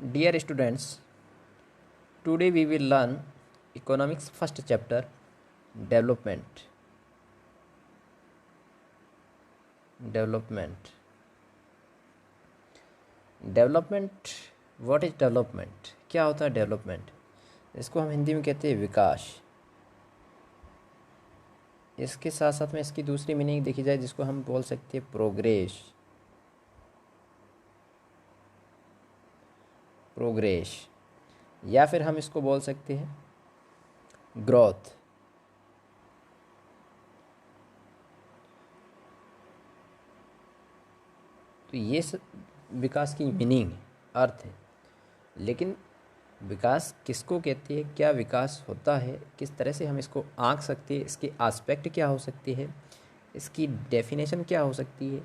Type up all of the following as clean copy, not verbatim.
Dear students, today we will learn economics first chapter development. Development. Development what is development? क्या होता है development? इसको हम हिंदी में कहते हैं विकास। इसके साथ साथ में इसकी दूसरी मीनिंग देखी जाए जिसको हम बोल सकते हैं प्रोग्रेस। प्रोग्रेस या फिर हम इसको बोल सकते हैं ग्रोथ। तो ये विकास की मीनिंग अर्थ है। लेकिन विकास किसको कहते हैं, क्या विकास होता है, किस तरह से हम इसको आंक सकते हैं, इसके एस्पेक्ट क्या हो सकते हैं, इसकी डेफिनेशन क्या हो सकती है,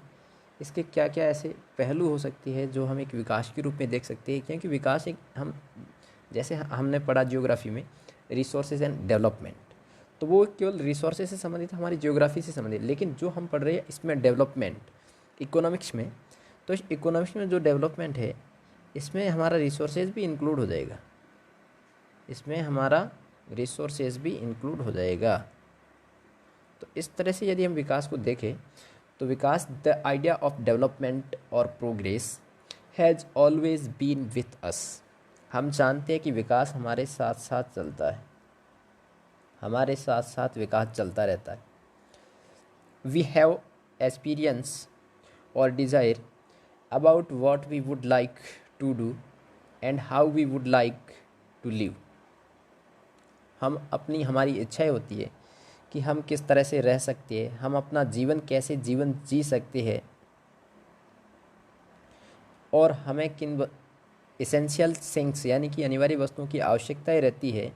इसके क्या क्या ऐसे पहलू हो सकती है जो हम एक विकास के रूप में देख सकते हैं। क्योंकि विकास एक हम जैसे हमने पढ़ा जियोग्राफी में रिसोर्सेज एंड डेवलपमेंट, तो वो केवल रिसोर्सेज से संबंधित हमारी जियोग्राफी से संबंधित। लेकिन जो हम पढ़ रहे हैं इसमें डेवलपमेंट इकोनॉमिक्स में, तो इस इकोनॉमिक्स में जो डेवलपमेंट है इसमें हमारा रिसोर्सेज भी इंक्लूड हो जाएगा। इसमें हमारा रिसोर्सेज भी इंक्लूड हो जाएगा। तो इस तरह से यदि हम विकास को देखें तो विकास द आइडिया ऑफ डेवलपमेंट और progress has always been with us. हम जानते हैं कि विकास हमारे साथ साथ चलता है, हमारे साथ साथ विकास चलता रहता है। वी हैव एक्सपीरियंस और desire about what we would like to do and how we would like to live। हमारी इच्छाएं होती है कि हम किस तरह से रह सकते हैं, हम अपना जीवन कैसे जीवन जी सकते हैं, और हमें किन एसेंशियल थिंग्स यानी कि अनिवार्य वस्तुओं की आवश्यकताएं रहती है।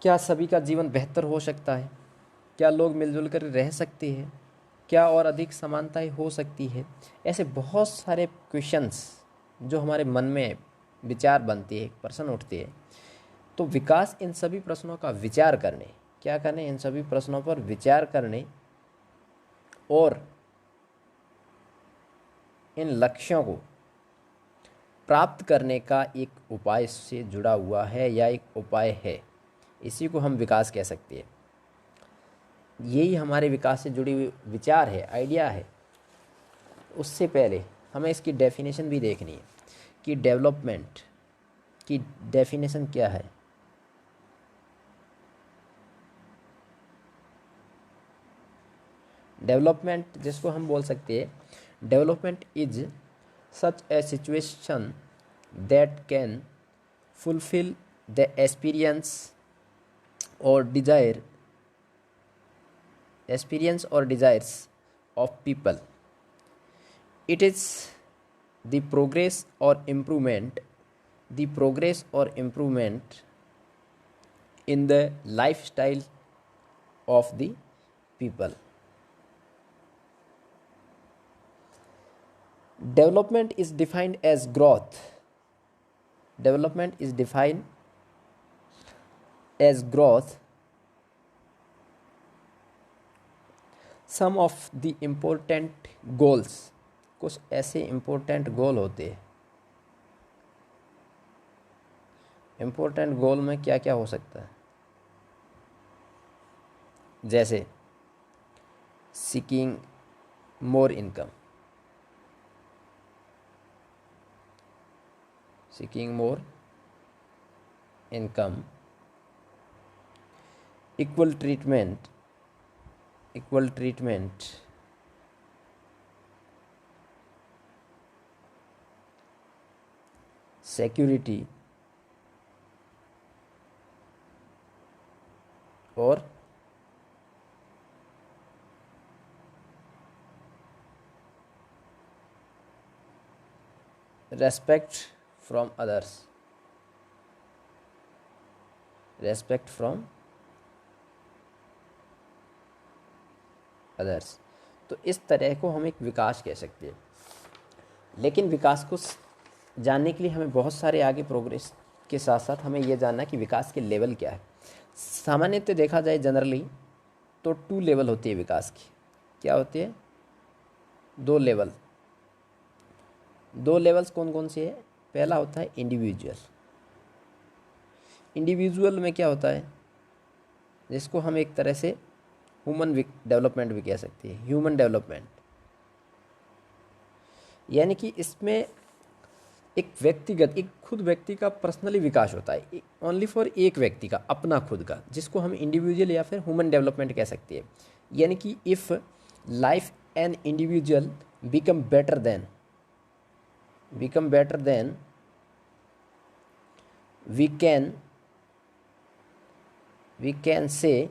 क्या सभी का जीवन बेहतर हो सकता है? क्या लोग मिलजुल कर रह सकते हैं? क्या और अधिक समानताएं हो सकती है? ऐसे बहुत सारे क्वेश्चंस जो हमारे मन में विचार बनते हैं, प्रश्न उठते हैं। तो विकास इन सभी प्रश्नों का विचार करने, क्या करने, इन सभी प्रश्नों पर विचार करने और इन लक्ष्यों को प्राप्त करने का एक उपाय से जुड़ा हुआ है या एक उपाय है। इसी को हम विकास कह सकते हैं। यही हमारे विकास से जुड़ी हुई विचार है, आइडिया है। उससे पहले हमें इसकी डेफिनेशन भी देखनी है कि डेवलपमेंट की डेफिनेशन क्या है। डेवलपमेंट जिसको हम बोल सकते हैं, development is such A situation that can fulfil the experience और desires of people. It is the progress or improvement in the lifestyle of the people. Development is defined as growth. Development is defined as growth. Some of the important goals, कुछ ऐसे important गोल होते हैं। Important गोल में क्या क्या हो सकता है? जैसे seeking more income, equal treatment, security और रेस्पेक्ट फ्रॉम अदर्स। तो इस तरह को हम एक विकास कह सकते हैं। लेकिन विकास को जानने के लिए हमें बहुत सारे आगे प्रोग्रेस के साथ साथ हमें यह जानना कि विकास के लेवल क्या है। सामान्यतः देखा जाए जनरली तो 2 लेवल होती है विकास की। क्या होती है? 2 लेवल। दो लेवल्स कौन कौन से हैं? पहला होता है इंडिविजुअल। इंडिविजुअल में क्या होता है, जिसको हम एक तरह से ह्यूमन डेवलपमेंट भी कह सकते हैं, ह्यूमन डेवलपमेंट। यानी कि इसमें एक व्यक्तिगत, एक खुद व्यक्ति का पर्सनली विकास होता है, ओनली फॉर एक व्यक्ति का, अपना खुद का, जिसको हम इंडिविजुअल या फिर ह्यूमन डेवलपमेंट कह सकते हैं। यानी कि if life an individual become better than we can say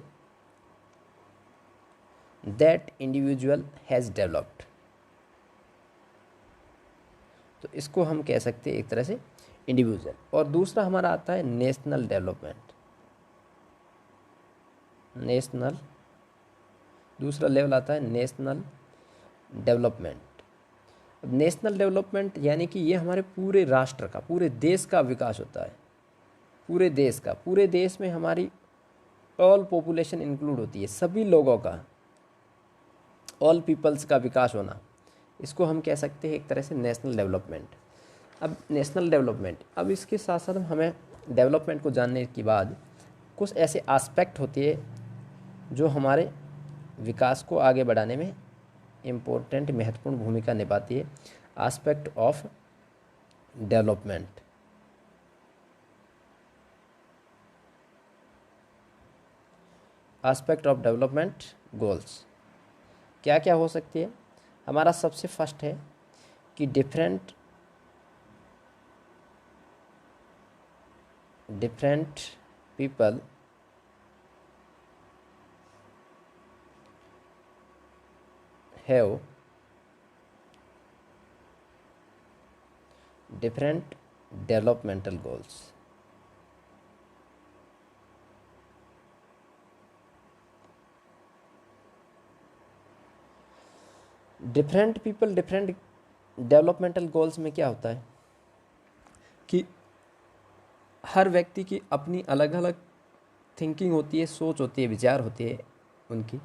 that individual has developed। तो इसको हम कह सकते हैं एक तरह से इंडिविजुअल। और दूसरा हमारा आता है नेशनल डेवलपमेंट। दूसरा लेवल आता है नेशनल डेवलपमेंट। अब नेशनल डेवलपमेंट यानी कि ये हमारे पूरे राष्ट्र का, पूरे देश का विकास होता है, पूरे देश का। पूरे देश में हमारी ऑल पॉपुलेशन इंक्लूड होती है, सभी लोगों का, ऑल पीपल्स का विकास होना, इसको हम कह सकते हैं एक तरह से नेशनल डेवलपमेंट। अब नेशनल डेवलपमेंट, अब इसके साथ साथ हमें डेवलपमेंट को जानने के बाद कुछ ऐसे एस्पेक्ट होते हैं जो हमारे विकास को आगे बढ़ाने में इम्पोर्टेंट, महत्वपूर्ण भूमिका निभाती है। Aspect of development. Aspect of development goals क्या क्या हो सकती है? हमारा सबसे फर्स्ट है कि different people have different developmental goals. Different people different developmental goals में क्या होता है कि हर व्यक्ति की अपनी अलग अलग थिंकिंग होती है, सोच होती है, विचार होती है उनकी।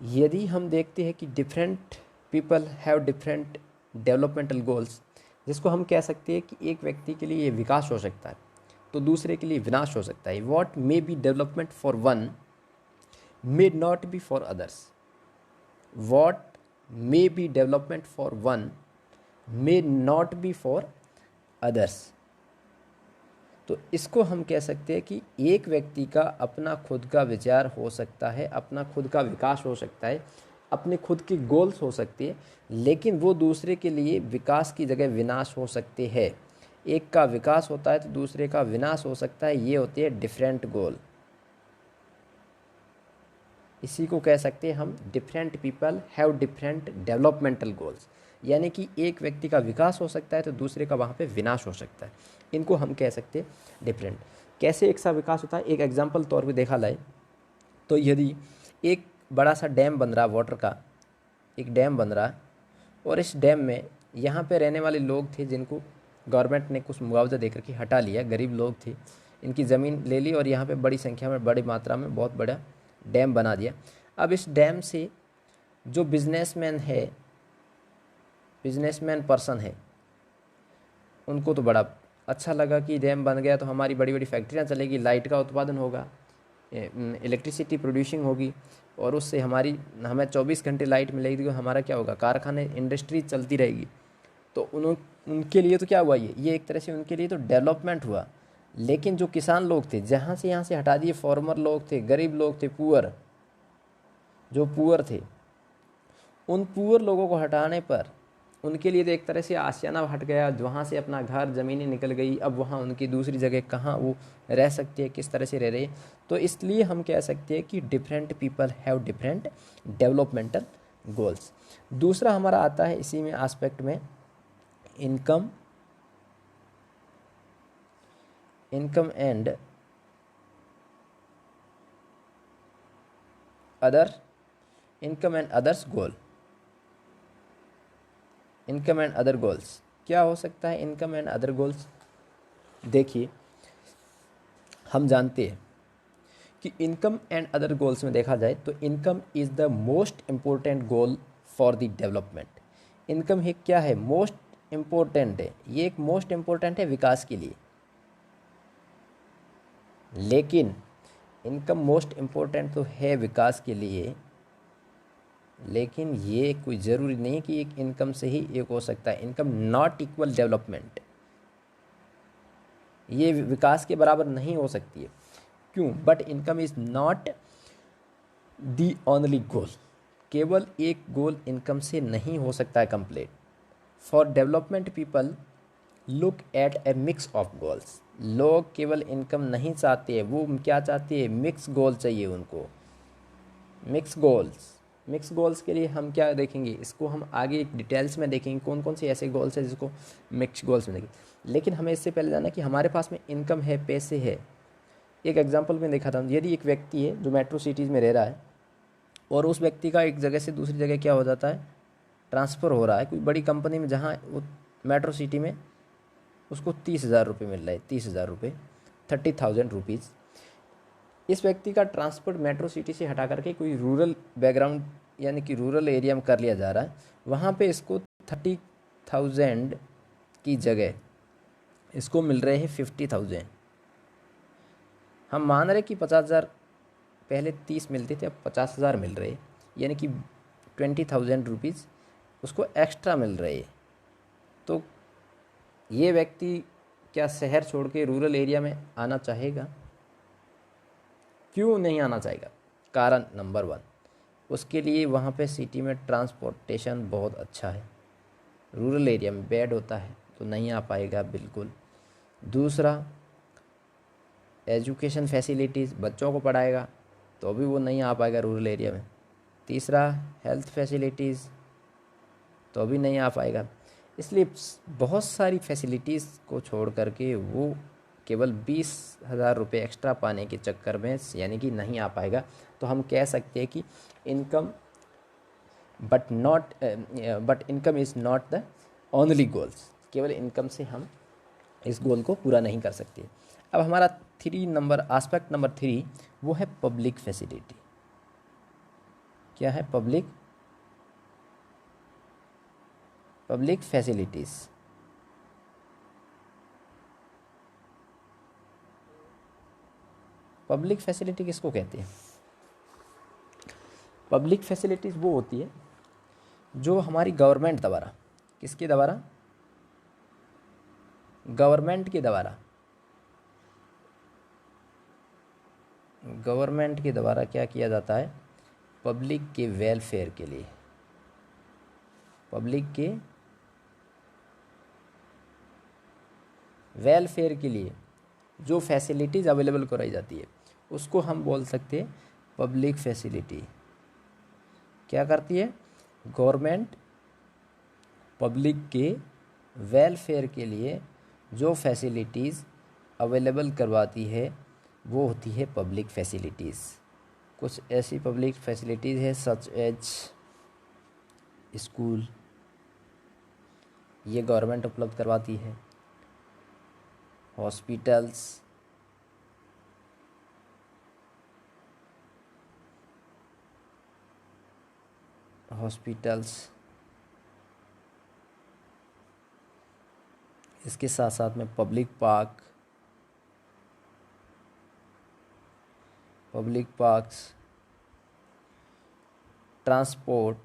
यदि हम देखते हैं कि different people have different developmental goals, जिसको हम कह सकते हैं कि एक व्यक्ति के लिए ये विकास हो सकता है तो दूसरे के लिए विनाश हो सकता है। What may be development for one may not be for others. What may be development for one may not be for others। तो इसको हम कह सकते हैं कि एक व्यक्ति का अपना खुद का विचार हो सकता है, अपना खुद का विकास हो सकता है, अपने खुद की गोल्स हो सकती है, लेकिन वो दूसरे के लिए विकास की जगह विनाश हो सकते हैं। एक का विकास होता है तो दूसरे का विनाश हो सकता है। ये होती है डिफरेंट गोल। इसी को कह सकते हैं हम different people have different developmental goals. यानी कि एक व्यक्ति का विकास हो सकता है तो दूसरे का वहाँ पे विनाश हो सकता है। इनको हम कह सकते हैं डिफरेंट। कैसे एक सा विकास होता है, एक एग्जांपल तौर पे देखा जाए तो यदि एक बड़ा सा डैम बन रहा, वाटर का एक डैम बन रहा, और इस डैम में यहाँ पे रहने वाले लोग थे जिनको गवर्नमेंट ने कुछ मुआवजा देकर के हटा लिया, गरीब लोग थे, इनकी ज़मीन ले ली और यहाँ पे बड़ी संख्या में, बड़ी मात्रा में बहुत बड़ा डैम बना दिया। अब इस डैम से जो बिजनेसमैन पर्सन है, उनको तो बड़ा अच्छा लगा कि डैम बन गया तो हमारी बड़ी बड़ी फैक्ट्रियाँ चलेगी, लाइट का उत्पादन होगा, इलेक्ट्रिसिटी प्रोड्यूसिंग होगी और उससे हमें 24 घंटे लाइट मिलेगी, तो हमारा क्या होगा, कारखाने, इंडस्ट्री चलती रहेगी। तो उनके लिए तो क्या हुआ, ये एक तरह से उनके लिए तो डेवलपमेंट हुआ। लेकिन जो किसान लोग थे, जहाँ से यहाँ से हटा दिए, फार्मर लोग थे, गरीब लोग थे, पुअर थे, उन पुअर लोगों को हटाने पर उनके लिए तो एक तरह से आशियाना हट गया, वहाँ से अपना घर, ज़मीनें निकल गई। अब वहाँ उनकी दूसरी जगह कहाँ वो रह सकती है, किस तरह से रह रही है। तो इसलिए हम कह सकते हैं कि different people have different developmental goals. दूसरा हमारा आता है इसी में एस्पेक्ट में income and others goal. Income and other goals क्या हो सकता है? इनकम एंड अदर गोल्स, देखिए हम जानते हैं कि इनकम एंड अदर गोल्स में देखा जाए तो income is the most important goal for the development. Income है क्या है? मोस्ट इम्पोर्टेंट है, ये एक मोस्ट इम्पोर्टेंट है विकास के लिए। लेकिन इनकम मोस्ट इम्पोर्टेंट तो है विकास के लिए, लेकिन ये कोई ज़रूरी नहीं है कि एक इनकम से ही एक हो सकता है। इनकम नॉट इक्वल डेवलपमेंट, ये विकास के बराबर नहीं हो सकती है। क्यों? But income is not the only goal, केवल एक गोल इनकम से नहीं हो सकता है complete. For development people look at A mix of goals, लोग केवल इनकम नहीं चाहते हैं, वो क्या चाहते हैं? मिक्स गोल चाहिए उनको, मिक्स गोल्स। मिक्स गोल्स के लिए हम क्या देखेंगे, इसको हम आगे डिटेल्स में देखेंगे कौन कौन से ऐसे गोल्स हैं जिसको मिक्स गोल्स में देखेंगे। लेकिन हमें इससे पहले जाना कि हमारे पास में इनकम है, पैसे है। एक एग्जांपल में देखा था, यदि एक व्यक्ति है जो मेट्रो सिटीज़ में रह रहा है और उस व्यक्ति का एक जगह से दूसरी जगह क्या हो जाता है, ट्रांसफ़र हो रहा है कोई बड़ी कंपनी में, जहाँ वो मेट्रो सिटी में उसको 30,000 रुपये मिल रहा है, 30,000 रुपये, 30,000 रुपीज़। इस व्यक्ति का ट्रांसपोर्ट मेट्रो सिटी से हटा करके कोई रूरल बैकग्राउंड यानी कि रूरल एरिया में कर लिया जा रहा है, वहाँ पे इसको 30,000 की जगह इसको मिल रहे हैं 50,000। हम मान रहे कि 50,000 पहले 30 मिलते थे, अब 50,000 मिल रहे, यानी कि 20,000 रुपीज़ उसको एक्स्ट्रा मिल रहे। तो ये व्यक्ति क्या शहर छोड़ के रूरल एरिया में आना चाहेगा? क्यों नहीं आना चाहेगा? कारण नंबर 1, उसके लिए वहाँ पे सिटी में ट्रांसपोर्टेशन बहुत अच्छा है, रूरल एरिया में बैड होता है तो नहीं आ पाएगा बिल्कुल। दूसरा, एजुकेशन फैसिलिटीज़, बच्चों को पढ़ाएगा तो भी वो नहीं आ पाएगा रूरल एरिया में। तीसरा, हेल्थ फैसिलिटीज़, तो भी नहीं आ पाएगा। इसलिए बहुत सारी फैसिलिटीज़ को छोड़ करके वो केवल 20,000 रुपये एक्स्ट्रा पाने के चक्कर में यानी कि नहीं आ पाएगा। तो हम कह सकते हैं कि income but income is not the only goals, केवल इनकम से हम इस गोल को पूरा नहीं कर सकते। अब हमारा एस्पेक्ट नंबर 3 वो है पब्लिक फैसिलिटी। क्या है? Public facilities. पब्लिक फैसिलिटी किसको कहते हैं? पब्लिक फैसिलिटीज़ वो होती है जो हमारी गवर्नमेंट द्वारा, किसके द्वारा? गवर्नमेंट के द्वारा, गवर्नमेंट के द्वारा क्या किया जाता है? पब्लिक के वेलफेयर के लिए, पब्लिक के वेलफेयर के लिए जो फैसिलिटीज़ अवेलेबल कराई जाती है उसको हम बोल सकते हैं पब्लिक फैसिलिटी। क्या करती है? गवर्नमेंट पब्लिक के वेलफेयर के लिए जो फैसिलिटीज़ अवेलेबल करवाती है वो होती है पब्लिक फैसिलिटीज़। कुछ ऐसी पब्लिक फैसिलिटीज़ है सच एज स्कूल, ये गवर्नमेंट उपलब्ध करवाती है। हॉस्पिटल्स, इसके साथ साथ में public parks, transport,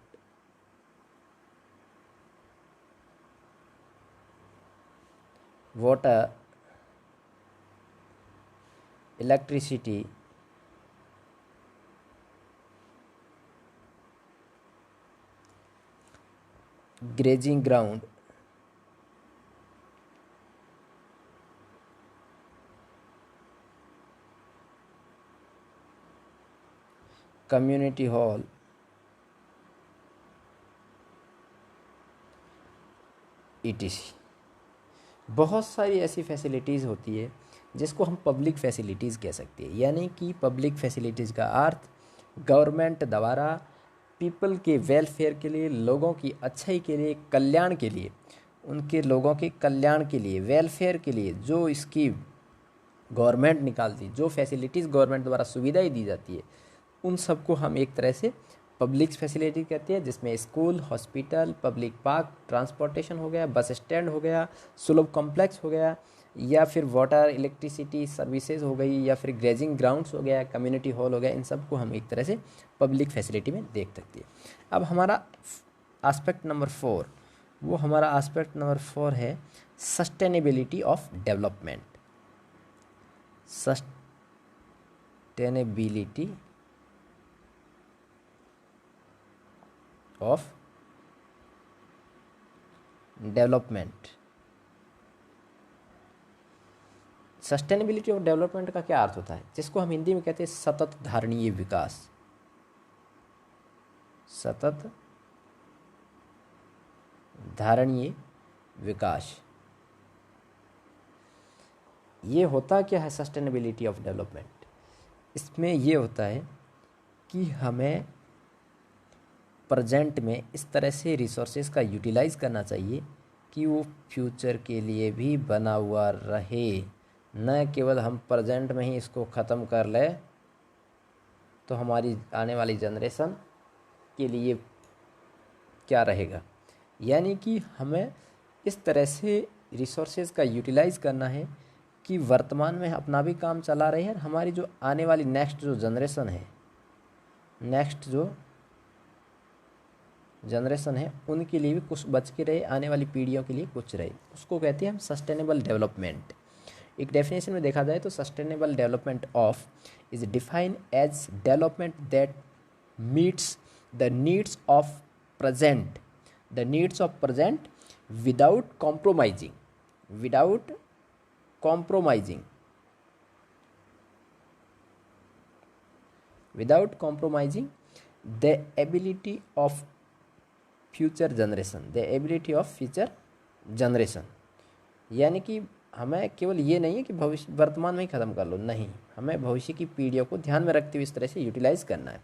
water, electricity, grazing ground, community hall, etc. बहुत सारी ऐसी फैसिलिटीज़ होती है जिसको हम पब्लिक फैसिलिटीज़ कह सकते हैं। यानी कि पब्लिक फैसिलिटीज़ का अर्थ गवर्नमेंट द्वारा पीपल के वेलफेयर के लिए, लोगों की अच्छाई के लिए, कल्याण के लिए, उनके लोगों के कल्याण के लिए, वेलफेयर के लिए जो इसकी गवर्नमेंट निकालती, जो फैसिलिटीज़ गवर्नमेंट द्वारा सुविधाएं दी जाती है, उन सबको हम एक तरह से पब्लिक फैसिलिटी कहती है, जिसमें school, hospital, public park, transportation हो गया, बस स्टैंड हो गया, सुलभ कॉम्प्लेक्स हो गया, या फिर वाटर इलेक्ट्रिसिटी सर्विसेज हो गई, या फिर ग्रेजिंग ग्राउंड्स हो गया, कम्युनिटी हॉल हो गया। इन सब को हम एक तरह से पब्लिक फैसिलिटी में देख सकते हैं। अब हमारा एस्पेक्ट नंबर 4, वो हमारा एस्पेक्ट नंबर 4 है sustainability of development. Sustainability of development. Sustainability of development का क्या अर्थ होता है, जिसको हम हिंदी में कहते हैं सतत धारणीय विकास। सतत धारणीय विकास, ये होता क्या है सस्टेनेबिलिटी ऑफ डेवलपमेंट? इसमें ये होता है कि हमें प्रेजेंट में इस तरह से रिसोर्सेज का यूटिलाइज करना चाहिए कि वो फ्यूचर के लिए भी बना हुआ रहे, न केवल हम प्रेजेंट में ही इसको ख़त्म कर ले तो हमारी आने वाली जनरेशन के लिए क्या रहेगा। यानी कि हमें इस तरह से रिसोर्सेज का यूटिलाइज करना है कि वर्तमान में अपना भी काम चला रहे हैं, हमारी जो आने वाली नेक्स्ट जो जनरेशन है उनके लिए भी कुछ बच के रहे, आने वाली पीढ़ियों के लिए कुछ रहे, उसको कहते हैं हम सस्टेनेबल डेवलपमेंट। एक डेफिनेशन में देखा जाए तो sustainable development of is defined as development that meets the needs of present without compromising the ability of future generation। यानी कि हमें केवल ये नहीं है कि भविष्य वर्तमान में ही ख़त्म कर लो, नहीं, हमें भविष्य की पीढ़ियों को ध्यान में रखते हुए इस तरह से यूटिलाइज करना है।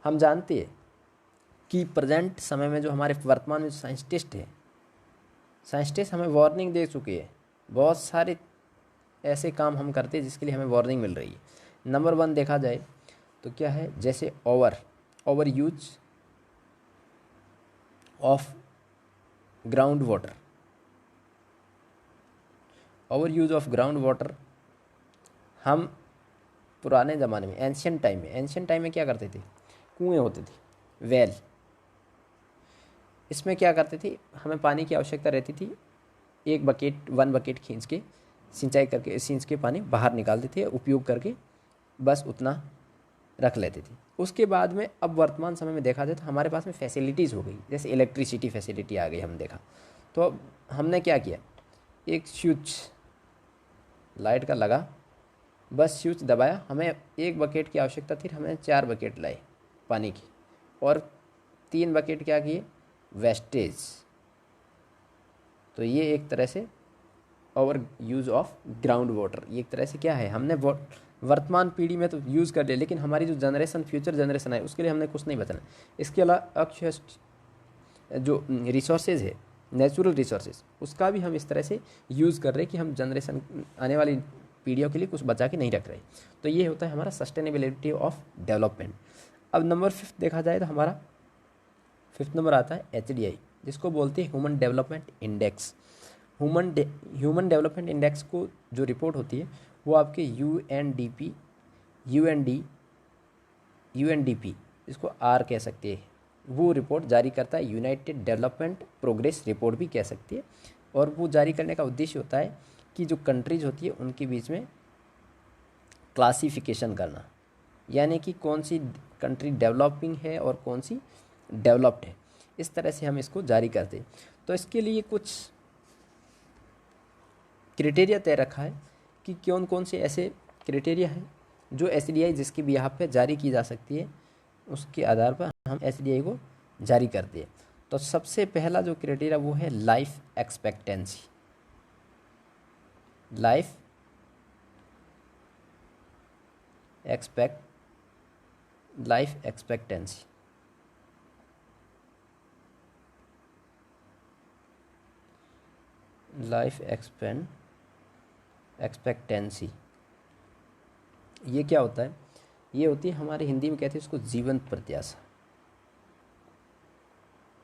हम जानते हैं कि प्रेजेंट समय में जो हमारे वर्तमान में साइंटिस्ट हमें वार्निंग दे चुके हैं, बहुत सारे ऐसे काम हम करते हैं जिसके लिए हमें वार्निंग मिल रही है। नंबर 1 देखा जाए तो क्या है, जैसे over use of ground water. हम पुराने ज़माने में एंशियंट टाइम में क्या करते थे, कुएं होते थे, वेल, इसमें क्या करते थे, हमें पानी की आवश्यकता रहती थी, 1 बकेट खींच के सींच के पानी बाहर निकालते थे, उपयोग करके बस उतना रख लेते थे। उसके बाद में अब वर्तमान समय में देखा जाए तो हमारे पास में फैसिलिटीज़ हो गई, जैसे इलेक्ट्रिसिटी फैसिलिटी आ गई, हम देखा तो अब हमने क्या किया, एक स्विच लाइट का लगा, बस स्विच दबाया, हमें 1 बकेट की आवश्यकता थी, हमने 4 बकेट लाए पानी की, और 3 बकेट क्या किए, वेस्टेज। तो ये एक तरह से over use of ground water, ये एक तरह से क्या है, हमने वर्तमान पीढ़ी में तो यूज़ कर लिया, लेकिन हमारी जो जनरेशन फ्यूचर जनरेशन है उसके लिए हमने कुछ नहीं बचाना। इसके अलावा जो रिसोर्सेज है, नेचुरल रिसोर्सेज, उसका भी हम इस तरह से यूज़ कर रहे हैं कि हम जनरेशन आने वाली पीढ़ियों के लिए कुछ बचा के नहीं रख रहे। तो ये होता है हमारा सस्टेनेबिलिटी ऑफ डेवलपमेंट। अब नंबर 5 देखा जाए तो हमारा 5th नंबर आता है HDI, जिसको बोलते हैं human development index. Human development index को जो रिपोर्ट होती है वो आपके UNDP, इसको R कह सकते हैं, वो रिपोर्ट जारी करता है, यूनाइटेड डेवलपमेंट प्रोग्रेस रिपोर्ट भी कह सकती है। और वो जारी करने का उद्देश्य होता है कि जो कंट्रीज होती है उनके बीच में क्लासिफिकेशन करना, यानी कि कौन सी कंट्री डेवलपिंग है और कौन सी डेवलप्ड है, इस तरह से हम इसको जारी करते हैं। तो इसके लिए कुछ क्राइटेरिया तय रखा है कि कौन से ऐसे क्राइटेरिया हैं जो HDI जिसकी बिहाफ पे जारी की जा सकती है, उसके आधार पर हम HDI को जारी करते हैं। तो सबसे पहला जो क्राइटेरिया वो है लाइफ एक्सपेक्टेंसी। लाइफ एक्सपेक्टेंसी ये क्या होता है, ये होती है हमारे हिंदी में कहते हैं उसको जीवन प्रत्याशा।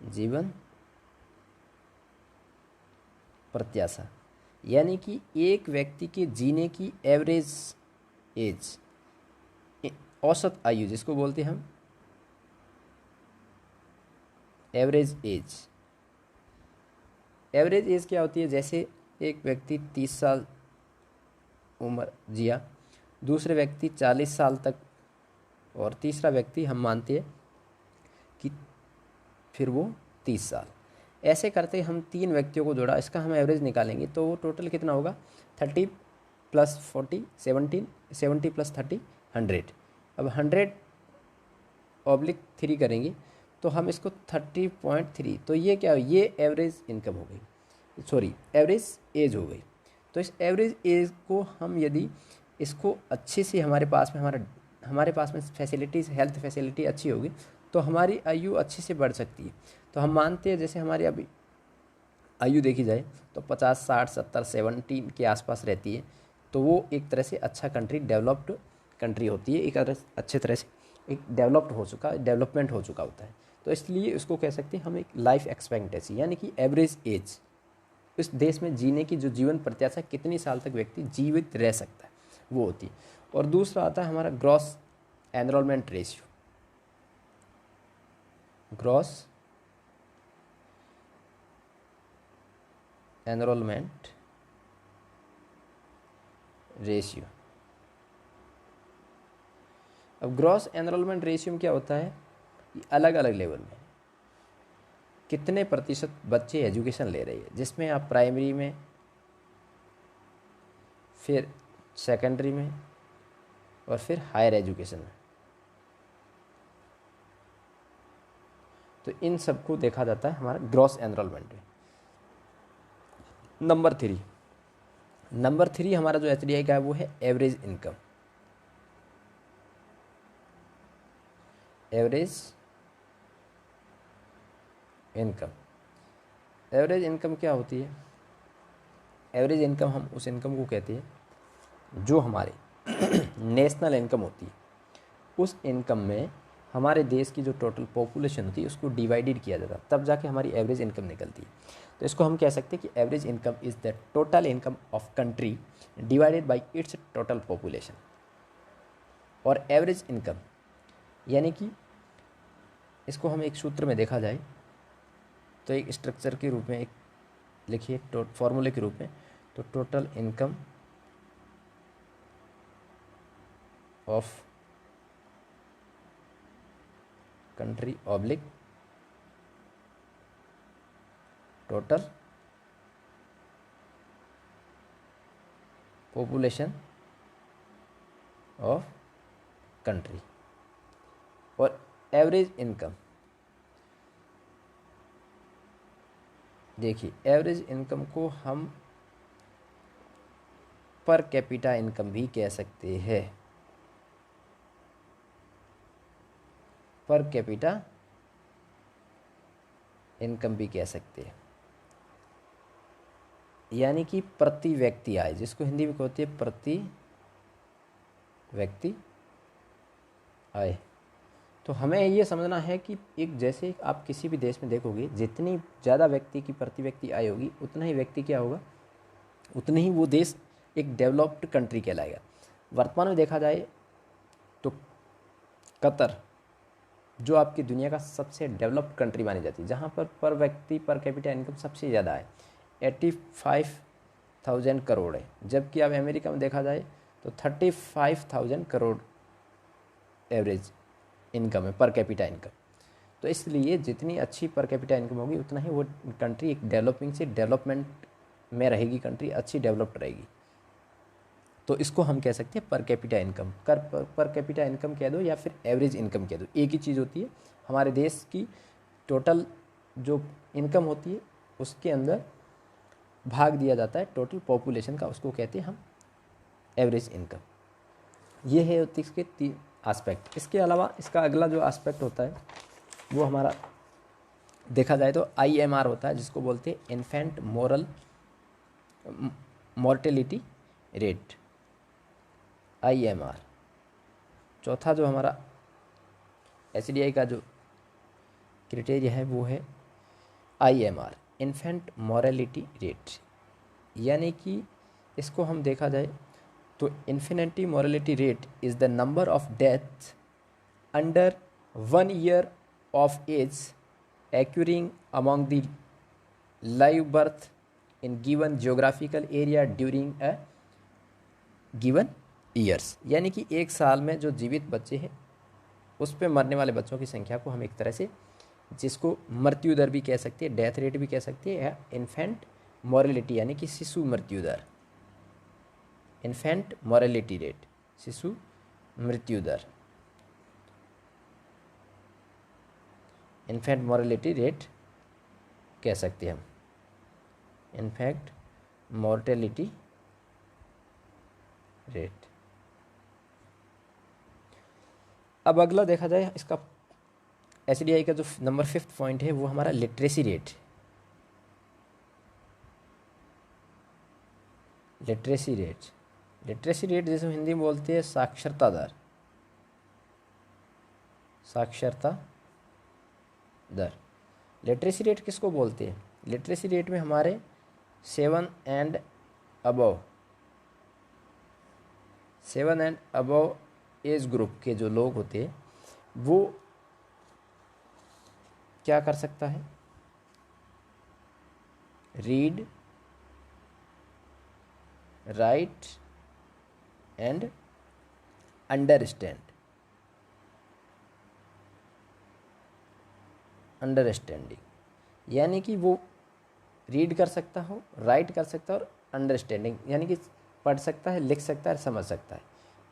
जीवन प्रत्याशा, यानी कि एक व्यक्ति के जीने की एवरेज एज, औसत आयु जिसको बोलते हैं हम एवरेज एज। एवरेज एज क्या होती है? जैसे एक व्यक्ति 30 साल उम्र जिया, दूसरे व्यक्ति 40 साल तक, और तीसरा व्यक्ति हम मानते हैं कि फिर वो 30 साल। ऐसे करते हम 3 व्यक्तियों को जोड़ा, इसका हम एवरेज निकालेंगे तो वो टोटल कितना होगा? 30 + 40 17, 70 + 30 100। अब 100/3 करेंगे तो हम इसको 30.3, तो ये क्या हो? ये एवरेज इनकम हो गई, सॉरी एवरेज एज हो गई। तो इस एवरेज एज को हम यदि इसको अच्छे से हमारे पास में फैसिलिटीज़, हेल्थ फैसिलिटी अच्छी होगी तो हमारी आयु अच्छे से बढ़ सकती है। तो हम मानते हैं जैसे हमारी अभी आयु देखी जाए तो 50 60 70 70 के आसपास रहती है, तो वो एक तरह से अच्छा कंट्री, डेवलप्ड कंट्री होती है, एक अच्छे तरह से एक डेवलपमेंट हो चुका होता है। तो इसलिए उसको कह सकते हैं हम एक लाइफ एक्सपेक्टेंसी, यानी कि एवरेज एज, इस देश में जीने की जो जीवन प्रत्याशा, कितनी साल तक व्यक्ति जीवित रह सकता है, वो होती है। और दूसरा आता है हमारा gross enrolment ratio. Gross enrolment ratio. अब ग्रॉस एनरोलमेंट रेशियो में क्या होता है? अलग अलग लेवल में कितने प्रतिशत बच्चे एजुकेशन ले रहे हैं, जिसमें आप प्राइमरी में, फिर सेकेंडरी में, और फिर हायर एजुकेशन में, तो इन सबको देखा जाता है हमारा ग्रॉस एनरोलमेंट में। नंबर 3 हमारा जो HDI का है वो है एवरेज इनकम। एवरेज इनकम क्या होती है? एवरेज इनकम हम उस इनकम को कहते हैं जो हमारे नेशनल इनकम होती है, उस इनकम में हमारे देश की जो टोटल पॉपुलेशन होती है उसको डिवाइडेड किया जाता है, तब जाके हमारी एवरेज इनकम निकलती है। तो इसको हम कह सकते हैं कि average income is the total income of country divided by it's total population. और एवरेज इनकम यानी कि इसको हम एक सूत्र में देखा जाए तो एक स्ट्रक्चर के रूप में एक लिखिए, फॉर्मूले के रूप में, तो total income of country oblique total population of country. और एवरेज इनकम, देखिए एवरेज इनकम को हम पर कैपिटा इनकम भी कह सकते हैं। पर कैपिटा इनकम भी कह सकते हैं, यानी कि प्रति व्यक्ति आय, जिसको हिंदी में कहते हैं प्रति व्यक्ति आय। तो हमें ये समझना है कि एक, जैसे आप किसी भी देश में देखोगे, जितनी ज़्यादा व्यक्ति की प्रति व्यक्ति आय होगी उतना ही व्यक्ति क्या होगा, उतनी ही वो देश एक डेवलप्ड कंट्री कहलाएगा। वर्तमान में देखा जाए तो कतर जो आपकी दुनिया का सबसे डेवलप्ड कंट्री मानी जाती है, जहाँ पर व्यक्ति पर कैपिटा इनकम सबसे ज़्यादा है, 85,000 करोड़ है, जबकि अब अमेरिका में देखा जाए तो 35,000 करोड़ एवरेज इनकम है, पर कैपिटा इनकम। तो इसलिए जितनी अच्छी पर कैपिटा इनकम होगी उतना ही वो कंट्री एक डेवलपिंग से डेवलपमेंट में रहेगी, कंट्री अच्छी डेवलप्ड रहेगी। तो इसको हम कह सकते हैं per capita income, per capita income कह दो या फिर एवरेज इनकम कह दो, एक ही चीज़ होती है। हमारे देश की टोटल जो इनकम होती है उसके अंदर भाग दिया जाता है टोटल पॉपुलेशन का, उसको कहते हैं हम एवरेज इनकम। ये है इसके 3 एस्पेक्ट। इसके अलावा इसका अगला जो एस्पेक्ट होता है वो हमारा देखा जाए तो IMR होता है, जिसको बोलते हैं इन्फेंट मॉर्टेलिटी रेट, IMR। चौथा जो हमारा HDI का जो क्राइटेरिया है वो है IMR, इन्फेंट मोरालिटी रेट, यानी कि इसको हम देखा जाए तो infant mortality rate is the number of death under 1 year of age occurring among the live birth in given geographical area during a given years, यानी कि एक साल में जो जीवित बच्चे हैं उस पे मरने वाले बच्चों की संख्या को हम एक तरह से, जिसको मृत्यु दर भी कह सकते हैं, डेथ रेट भी कह सकते हैं, या इन्फेंट मोरालिटी यानी कि शिशु मृत्यु दर, इन्फेंट मोरालिटी रेट, शिशु मृत्यु दर, इन्फेंट मोरालिटी रेट कह सकते हैं हम, इन्फेक्ट मोर्टेलिटी रेट। अब अगला देखा जाए इसका एसडीआई का जो नंबर 5th पॉइंट है वो हमारा literacy rate. Literacy rate, literacy rate जैसे हिंदी में बोलते हैं साक्षरता दर, साक्षरता दर। लिटरेसी रेट किसको बोलते हैं? लिटरेसी रेट में हमारे 7 and above, 7 and above age group के जो लोग होते हैं वो क्या कर सकता है? Read, write and understand, understanding, यानी कि वो रीड कर सकता हो, राइट कर सकता है और अंडरस्टैंडिंग यानी कि पढ़ सकता है, लिख सकता है, समझ सकता है।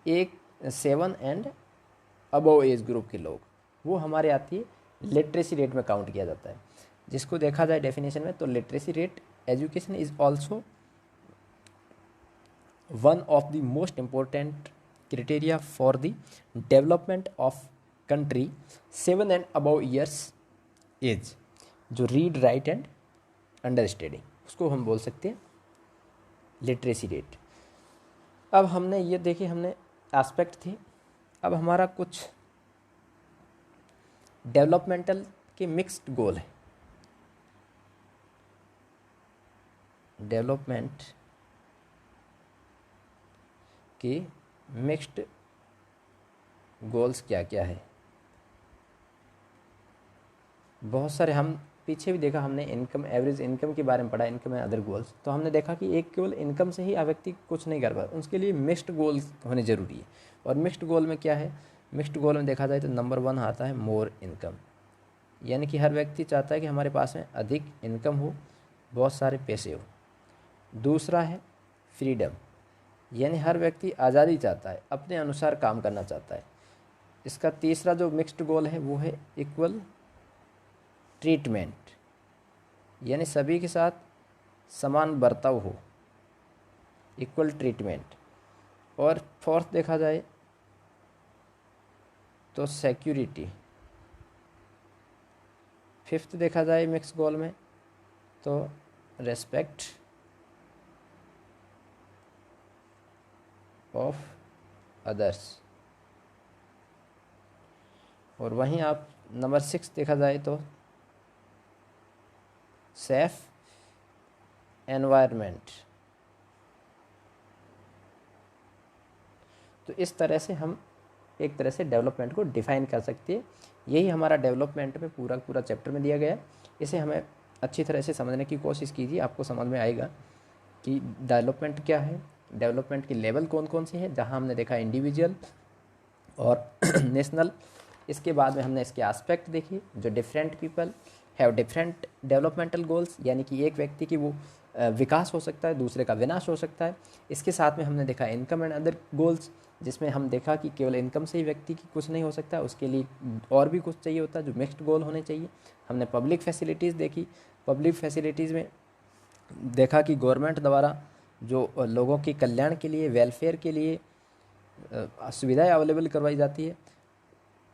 एक 7 and अबव एज ग्रुप के लोग, वो हमारे आती है लिटरेसी रेट में काउंट किया जाता है। जिसको देखा जाए डेफिनेशन में तो literacy rate, education is also one of the most important criteria for the development of country 7 and above years age. जो रीड, राइट एंड अंडरस्टैंडिंग, उसको हम बोल सकते हैं लिटरेसी रेट। अब हमने ये देखी, हमने एस्पेक्ट थी। अब हमारा कुछ डेवलपमेंटल के मिक्स्ड गोल है। डेवलपमेंट के मिक्स्ड गोल्स क्या क्या है? बहुत सारे, हम पीछे भी देखा, हमने इनकम, एवरेज इनकम के बारे में पढ़ा, इनकम एंड अदर गोल्स। तो हमने देखा कि एक केवल इनकम से ही व्यक्ति कुछ नहीं कर पाता, उसके लिए मिक्स्ड गोल्स होने ज़रूरी है। और मिक्स्ड गोल में क्या है? मिक्स्ड गोल में देखा जाए तो नंबर 1 आता है मोर इनकम, यानी कि हर व्यक्ति चाहता है कि हमारे पास में अधिक इनकम हो, बहुत सारे पैसे हो। दूसरा है फ्रीडम, यानी हर व्यक्ति आज़ादी चाहता है, अपने अनुसार काम करना चाहता है। इसका तीसरा जो मिक्स्ड गोल है वो है इक्वल ट्रीटमेंट, यानी सभी के साथ समान बर्ताव हो, इक्वल ट्रीटमेंट। और फोर्थ देखा जाए तो सिक्योरिटी। फिफ्थ देखा जाए मिक्स गोल में तो रेस्पेक्ट ऑफ अदर्स। और वहीं आप नंबर 6 देखा जाए तो सेफ एनवायरनमेंट। तो इस तरह से हम एक तरह से डेवलपमेंट को डिफाइन कर सकते हैं। यही हमारा डेवलपमेंट में पूरा चैप्टर में दिया गया है। इसे हमें अच्छी तरह से समझने की कोशिश कीजिए, आपको समझ में आएगा कि डेवलपमेंट क्या है, डेवलपमेंट की लेवल कौन कौन से हैं। जहां हमने देखा इंडिविजुअल और नेशनल, इसके बाद में हमने इसके एस्पेक्ट देखे, जो different people have different developmental goals, यानी कि एक व्यक्ति की वो विकास हो सकता है, दूसरे का विनाश हो सकता है। इसके साथ में हमने देखा इनकम एंड अदर गोल्स, जिसमें हम देखा कि केवल इनकम से ही व्यक्ति की कुछ नहीं हो सकता, उसके लिए और भी कुछ चाहिए होता है, जो मिक्स्ड गोल होने चाहिए। हमने पब्लिक फैसिलिटीज़ देखी, पब्लिक फैसिलिटीज़ में देखा कि गवर्नमेंट द्वारा जो लोगों के कल्याण के लिए, वेलफेयर के लिए सुविधाएं अवेलेबल करवाई जाती है,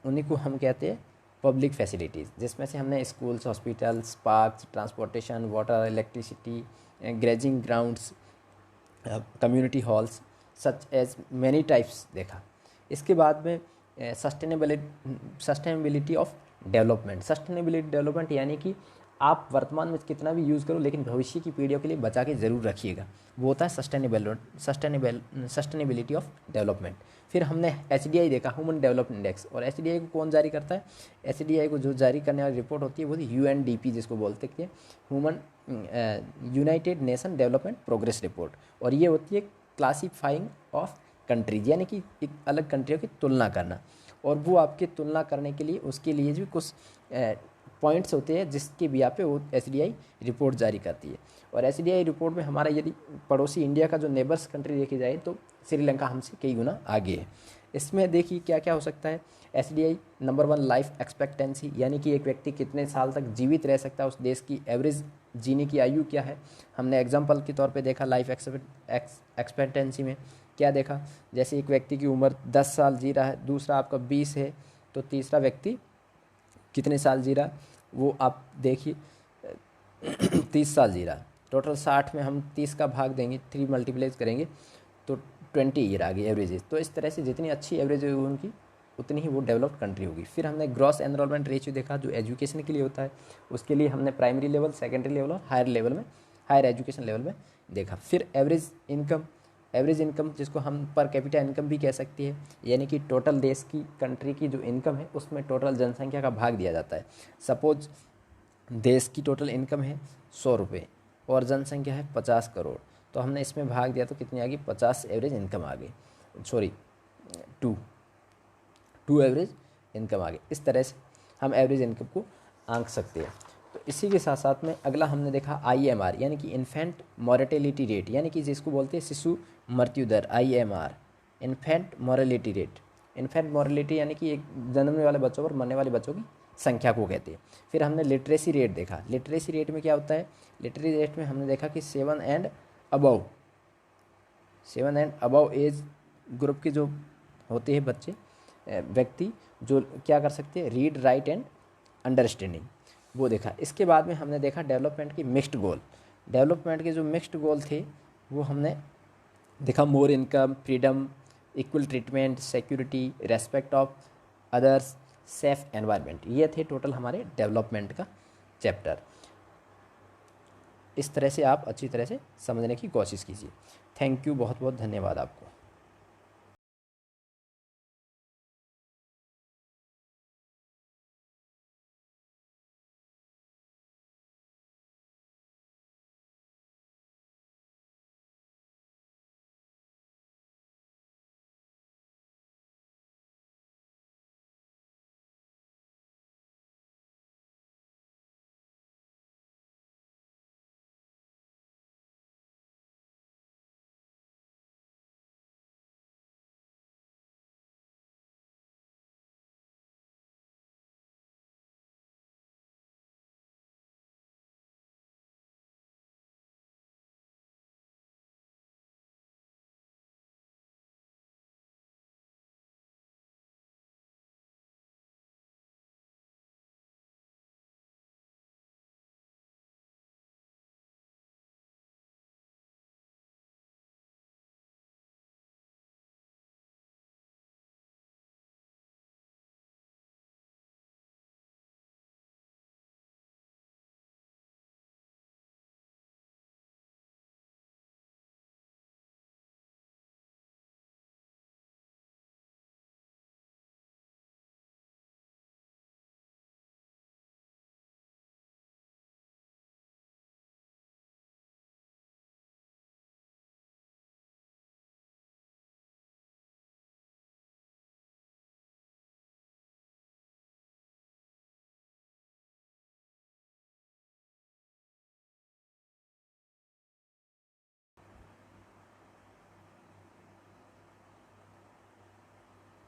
उन्हीं को हम कहते हैं पब्लिक फैसिलिटीज़। जिसमें से हमने schools, hospitals, parks, transportation, water, electricity, grazing grounds, community halls, such as many types देखा। इसके बाद में sustainability of development. Sustainability development यानी कि आप वर्तमान में कितना भी यूज़ करो, लेकिन भविष्य की पीढ़ियों के लिए बचा के ज़रूर रखिएगा। वो होता है सस्टेनेबिलिटी ऑफ डेवलपमेंट। फिर हमने HDI देखा, ह्यूमन डेवलपमेंट इंडेक्स। और HDI को कौन जारी करता है? HDI को जो जारी करने वाली रिपोर्ट होती है वो UNDP जिसको बोलते हैं, human United nation development progress report. और ये होती है क्लासीफाइंग ऑफ कंट्रीज, यानी कि एक अलग कंट्रियों की तुलना करना। और वो आपकी तुलना करने के लिए उसके लिए भी कुछ पॉइंट्स होते हैं जिसके बिया पे वो HDI रिपोर्ट जारी करती है। और HDI रिपोर्ट में हमारा यदि पड़ोसी इंडिया का जो नेबर्स कंट्री देखी जाए तो श्रीलंका हमसे कई गुना आगे है। इसमें देखिए क्या क्या हो सकता है। HDI नंबर 1 लाइफ एक्सपेक्टेंसी, यानी कि एक व्यक्ति कितने साल तक जीवित रह सकता है, उस देश की एवरेज जीने की आयु क्या है। हमने एग्जाम्पल के तौर पे देखा लाइफ एक्सपेक्टेंसी में क्या देखा, जैसे एक व्यक्ति की उम्र 10 साल जी रहा है, दूसरा आपका 20 है, तो तीसरा व्यक्ति कितने साल जी रहा, वो आप देखिए 30 साल जी रहा। टोटल 60 में हम 30 का भाग देंगे, 3 मल्टीप्लाई करेंगे तो 20 ईयर आ गई एवरेज एज। तो इस तरह से जितनी अच्छी एवरेज होगी उनकी, उतनी ही वो डेवलप्ड कंट्री होगी। फिर हमने ग्रॉस एनरोलमेंट रेशियो देखा जो एजुकेशन के लिए होता है, उसके लिए हमने प्राइमरी लेवल, सेकेंडरी लेवल और हायर लेवल में, हायर एजुकेशन लेवल में देखा। फिर एवरेज इनकम जिसको हम पर कैपिटा इनकम भी कह सकती है, यानी कि टोटल देश की कंट्री की जो इनकम है उसमें टोटल जनसंख्या का भाग दिया जाता है। सपोज देश की टोटल इनकम है 100 रुपये और जनसंख्या है 50 करोड़, तो हमने इसमें भाग दिया तो कितनी आ गई, 50 एवरेज इनकम आ गई, सॉरी 2 एवरेज इनकम आ गई। इस तरह से हम एवरेज इनकम को आंक सकते हैं। तो इसी के साथ साथ में अगला हमने देखा IMR, यानी कि इन्फेंट मॉर्टेलिटी रेट, यानी कि जिसको बोलते हैं शिशु मृत्यु दर, IMR infant mortality rate. Infant mortality यानी कि एक जन्मने वाले बच्चों पर मरने वाले बच्चों की संख्या को कहते हैं। फिर हमने लिटरेसी रेट देखा। लिटरेसी रेट में क्या होता है, लिटरेसी रेट में हमने देखा कि 7 एंड अबव एज ग्रुप के जो होते हैं बच्चे, व्यक्ति जो क्या कर सकते हैं, रीड राइट एंड अंडरस्टैंडिंग, वो देखा। इसके बाद में हमने देखा डेवलपमेंट की मिक्स्ड गोल। डेवलपमेंट के जो मिक्स्ड गोल थे वो हमने देखा, more income, freedom, equal treatment, security, respect of others, safe environment. ये थे टोटल हमारे डेवलपमेंट का चैप्टर। इस तरह से आप अच्छी तरह से समझने की कोशिश कीजिए। थैंक यू, बहुत बहुत धन्यवाद आपको।